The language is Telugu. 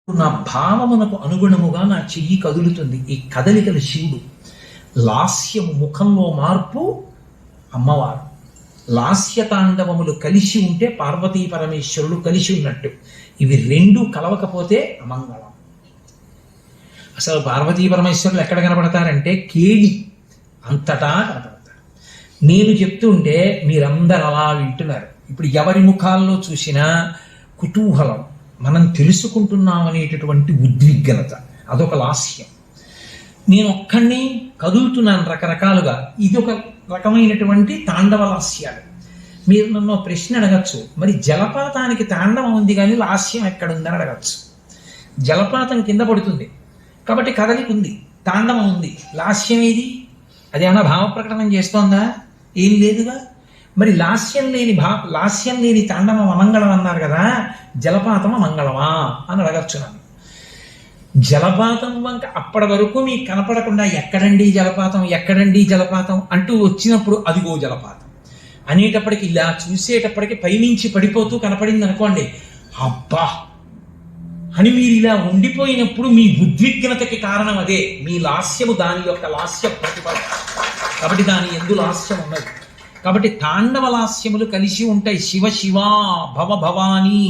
నా భావమునకు అనుగుణముగా నా చెయ్యి కదులుతుంది. ఈ కదలికల శివుడు. లాస్యము, ముఖంలో మార్పు అమ్మవారు. లాస్యతాండవములు కలిసి ఉంటే పార్వతీ పరమేశ్వరుడు కలిసి ఉన్నట్టు. ఇవి రెండు కలవకపోతే అమంగళం. అసలు పార్వతీ పరమేశ్వరులు ఎక్కడ కనపడతారంటే కేడి అంతటా కనపడతారు. నేను చెప్తుంటే మీరందరూ అలా వింటున్నారు. ఇప్పుడు ఎవరి ముఖాల్లో చూసినా కుతూహలం, మనం తెలుసుకుంటున్నాం అనేటటువంటి ఉద్విగ్నత, అదొక లాస్యం. నేను ఒక్కడిని కదులుతున్నాను రకరకాలుగా, ఇది ఒక రకమైనటువంటి తాండవ లాస్యాలు. మీరు నన్ను ప్రశ్న అడగచ్చు, మరి జలపాతానికి తాండవం ఉంది కానీ లాస్యం ఎక్కడుందని అడగచ్చు. జలపాతం కింద పడుతుంది కాబట్టి కదలిక ఉంది, తాండవం ఉంది. లాస్యం ఏది? అది ఏమన్నా భావ ప్రకటన చేస్తోందా? ఏం లేదుగా. మరి లాస్యం లేని తాండవం అమంగళం అన్నారు కదా, జలపాతం అమంగళమా అని అడగచ్చు నన్ను. జలపాతం వంక అప్పటి వరకు మీకు కనపడకుండా ఎక్కడండి జలపాతం, ఎక్కడండి జలపాతం అంటూ వచ్చినప్పుడు అదిగో జలపాతం అనేటప్పటికి, ఇలా చూసేటప్పటికి పైనుంచి పడిపోతూ కనపడింది అనుకోండి, అబ్బా అని మీరు ఇలా ఉండిపోయినప్పుడు మీ ఉద్విగ్నతకి కారణం అదే. మీ లాస్యము దాని యొక్క లాస్య ప్రతిఫలం. కాబట్టి దాని యందు లాస్యం ఉన్నది. కాబట్టి తాండవ లాస్యములు కలిసి ఉంటాయి. శివ శివ, భవ భవాని,